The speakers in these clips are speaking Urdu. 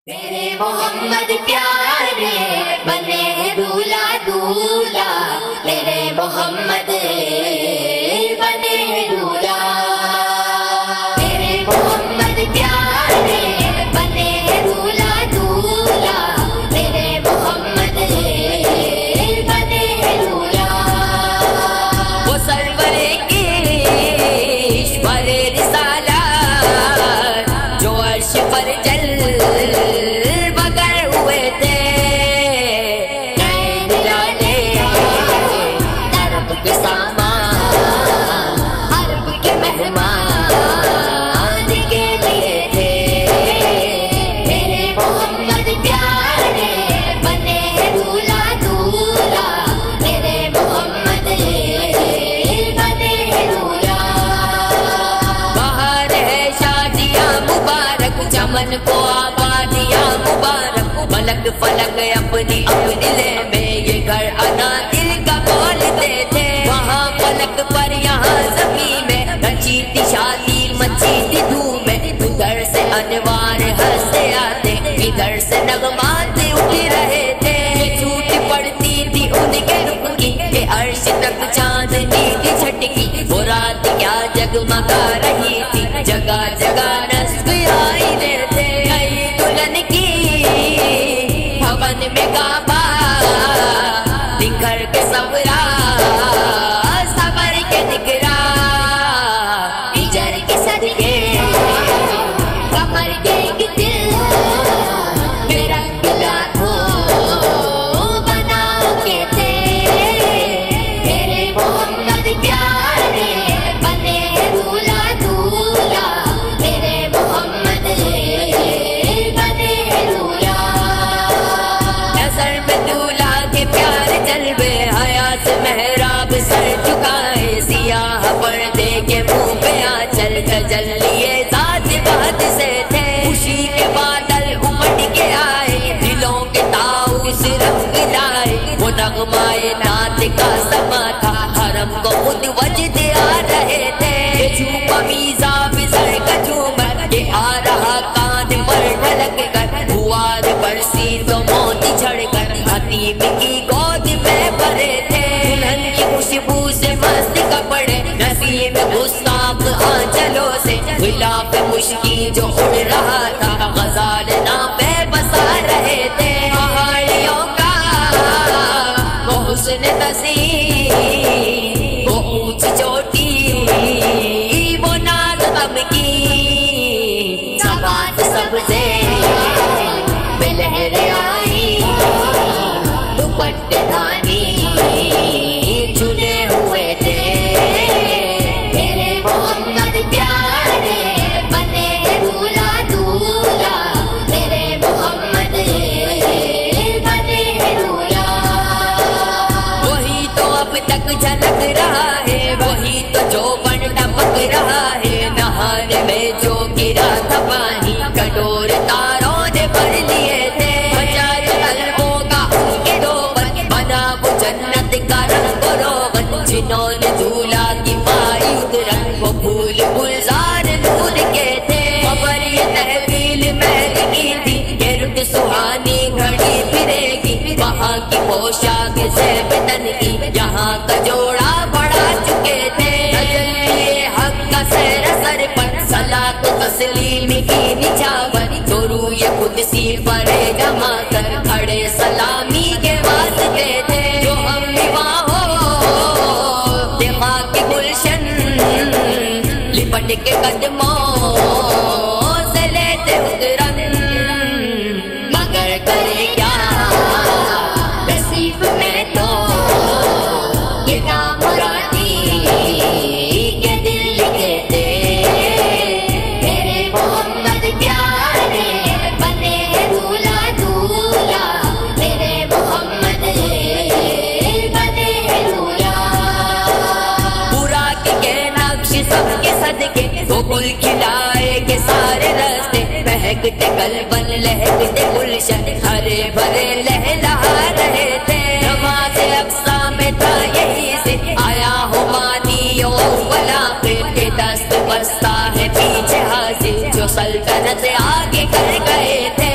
میرے محمد پیارے بنے دولہا دولہا، میرے محمد بنے دولہا، میرے محمد پیارے بنے دولہا دولہا، میرے محمد بنے دولہا۔ وہ سرور کشور رسالت جو عرش پر جل بگر ہوئے تھے، نئے نرالے عرب کے سامان، عرب کے مہمان کے لیے تھے۔ میرے محمد پیارے بنے دولہا دولہا، میرے محمد بنے دولہا۔ باہر ہے شادیاں مبارک، چمن کو آبادیاں مبارک، ملک فلک اپنی دلے میں یہ گھر انا دل کا بولتے تھے۔ وہاں فلک پر یہاں زمین میں رچی تھی شادی، مچی تھی دھوم میں، ادھر سے انوار ہنستے آتے، ادھر سے نغمات اٹھ رہے تھے۔ چھوٹ پڑتی تھی ان کے رخ کی کہ عرش تک چاندنی کی چھٹکی، وہ رات کیا جگمگا رہی تھی، جگہ جگہ نصب آئینے تھے۔ نئی دلہن کی بھون میں کعبہ نکھر کے سورا، صبر کے نگرا، ہجر کے صدقے کمر کے ایک دل میرا لاکھوں بنا کے تھے۔ میرے محمد پیارے بنے دولہا دولہا، میرے محمد بنے دولہا۔ نظر میں دولہا کے پیار جلوے، حیات محراب سر جھکائے، سیاہ پردے کے منہ پہ آنچل، تجلیے ذات بہت سے تھے۔ خوشی کے بادل امٹ کے آئے، دلوں کے طاؤس رنگ لائے، وہ نغمائے نعت کا سما تھا، حرم کو خود وجد آ رہے تھے۔ یہ جھوما میزاب سر کا جھومر، یہ آ رہا کان پر ڈھلک کر، بوار برسی تو موتی جھڑ کر، حتیم کی گود میں بھرے تھے۔ دلہن کی خوشبو سے مست کپڑے، نسیم گستاخ آنچلوں سے، غلاف مشکی جو اڑ رہا تھا، غزال نامے بسا رہے تھے۔ پہاڑیوں کا وہ حسن تزئین، وہ اونچی چوٹی، وہ ناز غم کی، سبات سبزے میں لہریں آئی، دوپٹے دھانی چنے ہوئے تھے۔ میرے محمد پیارے بنے دولہا دولہا، میرے محمد بنے دولہا۔ وہی تو اب تک جھلک رہا ہے، وہی تو جو بن ٹپک رہا ہے، نہانے میں جو گرا تھا پانی، کٹور تاروں نے بھر لیے تھے۔ بجائے قلبوں کا ان کے روغن، بنا وہ جنت کا رنگ و روغن، جنہوں نے دولہا کی پائی ادرن، وہ پھول گلزار نور کے تھے۔ خبر یہ تحویل محل کی تھی کہ رت سہانی گھڑی پھرے گی، وہاں کی پوشاک زیب تن کی، یہاں کا جوڑا بڑھا چکے تھے۔ تجلی حق کا سیر سر پر، صلاۃ و تسلیم کی نچھاور، تو روی قدسی پر جما کر کھڑے سلامی کے واسطے تھے۔ جو ہم وہاں ہو دماغ کے گلشن، لپٹ کے قدموں سے لیتے اترن، مگر کرے کیا نصیب میں تو یہ نامرادی کے دل لکھے تھے۔ میرے محمد پیارے بنے دولہا دولہا، میرے محمد بنے دولہا۔ براق کے نقش سب کے صدقے، وہ گل کھلائے کے سارے راستے، مہکتے قلبن لہکتے گلشن، ہرے بھرے لہلا رہے تھے۔ نماز اقصا میں تھا یہی سے آیا ہو مانی اول آخر، کے دست بستہ ہے پیچھے حاضر، جو سلطنت آگے کر گئے تھے۔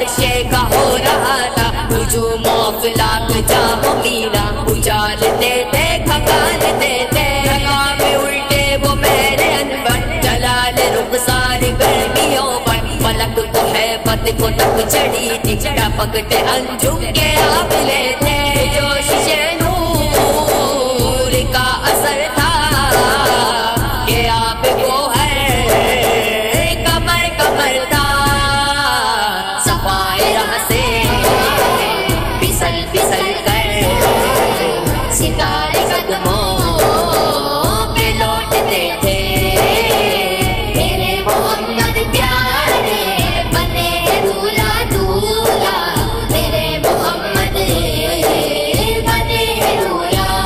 عرشے کا ہو رہا تھا ہجوم و افلاک جام میرا اجالتے تھے کھگالتے تھے لگا میں الٹے وہ میرے انور جلال رخسار گرمیوں پر فلک کو ہیبت کو تک چڑھی تھی ٹپکتے انجم کے آبلے تھے جوش نور کا اثر تھا کہ آپ کو ہر کمر کمر تھا صفائے راہ سے پھسل پھسل کر ستارے قدموں پہ لوٹتے تھے میرے محمد پیارے بنے دولہا دولہا میرے محمد بنے دولہا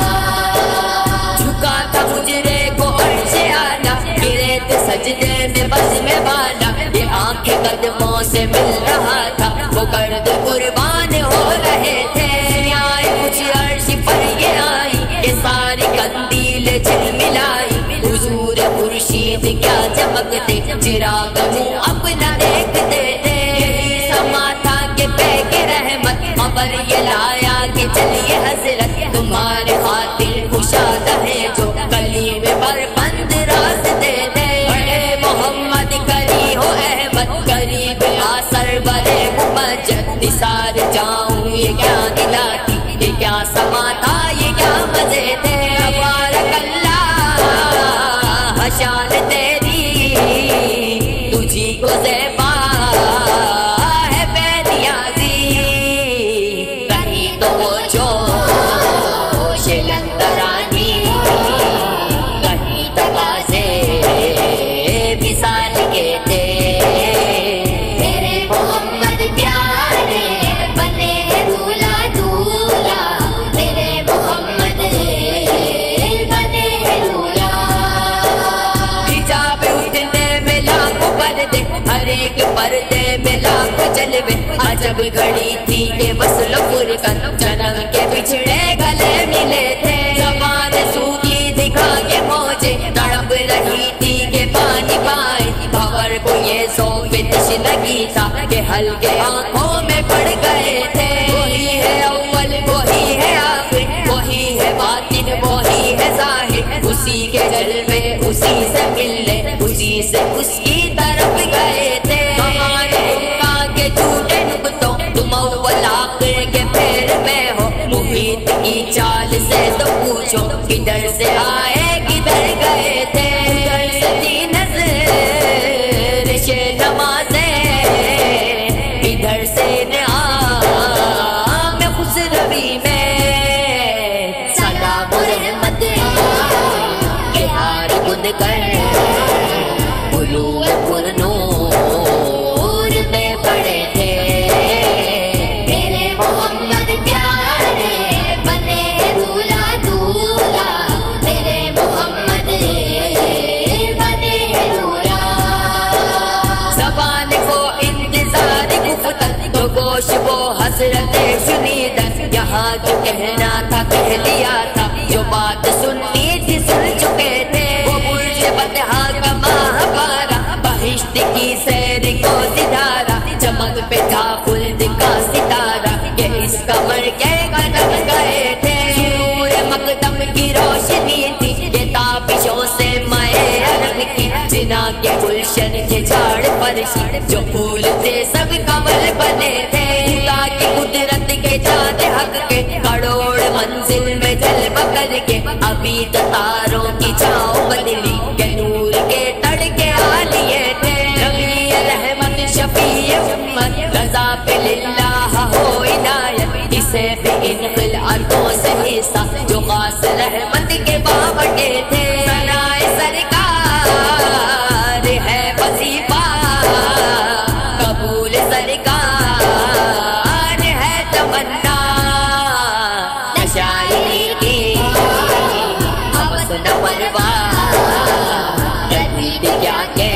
جھکا تھا مجرے کو عرش آنا گرے تھے سجدے میں بزم والا یہ آنکھیں قدموں سے مل رہا تھا وہ گرد قربان ہو رہے تھے آئے کچھ عرش پر یہ آئی یہ ساری قندیل جھلملائی حضور خورشید کیا چمکتے چراغ منہ اپنا دیکھتے تھے یہی سما تھا کہ بے کے رحمت خبر یہ لایا کہ چلیے حضرت تمہارے خاطر کشادہ ہے جو کلیم پر بند راستے تھے بڑے محمد کری ہو احمد قریب آ سرور ممجد نثار جاؤں یہ کیا دلاتی یہ کیا سما تھا یہ کیا مزے تھے تبارک اللہ شان تیری تجھی کو زیبا ہے بے نیازی کہیں تو وہ جوش لندرانی کہیں تقاضے مثال کے تھے میرے محمد پیارے بنے دولہا دولہا میرے محمد بنے دولہا حجاب اٹھنے میں لاکھوں پردے ہر ایک پردے میں لاکھوں جلوے عجب گھڑی تھی کہ وصل فرقت جنم کے بچھڑے گلے ملے تھے زبان سوکھی دکھا کے موجے تڑپ رہی تھی کہ پانی پائے بھور کو یہ ذوق تشنگی تھا کہ ہلکے آنکھوں میں پڑ گئے تھے وہی ہے اول وہی ہے آخر وہی ہے باطن وہی ہے ظاہر اسی کے جلوے اسی سے ملنے اسی سے اس کی طرف گئے تھے ہمارے حکام کے جھوٹے نکتوں تم اول آخر کے پھیر میں ہو محیط کی چال سے تو پوچھو کدھر سے آئے کدھر گئے تھے ادھر سے تھی نظر شے نمازیں ادھر سے نعام خوش روی میں سلام رحمت کے ہار گن کر علوم پر نور میں پڑے تھے میرے محمد پیارے بنے دولہا دولہا میرے محمد بنے دولہا زبان کو انتظار گفتن تو گوش وہ حسرت شنیدن یہاں جو کہنا تھا کہہ دیا تھا جو بات سننی تھی سن چکے تھے وہ برج بطحا کا ماہوارہ بہشت کی سیر کو ستارہ چمک پہ تھا خلد کا ستارہ کہ اس کمر کے قدم گئے تھے نور مقدم کی روشنی تھی یہ تابشوں سے مائے عرق کی جنا کے گلشن کے جھاڑ فرشی جو پھول تھے سب کمل بنے تھے خدا کی قدرت کے جاد حق کے کروڑ منزل میں جلوہ کر کے ابھی تاروں کی چھاؤں بدلی کہ نور کے تڑکے آ لیے تھے نبی رحمت شفیع امت رضا پہ للہ ہو عنایت اسے بھی ان خلعتوں سے حصہ جو خاص رحمت کے بابٹے تھے ثنائے سرکار ہے وظیفہ قبول سرکار ہے تمنا نشائی کی حوث نہ پرواہ تقدیر کیا کہ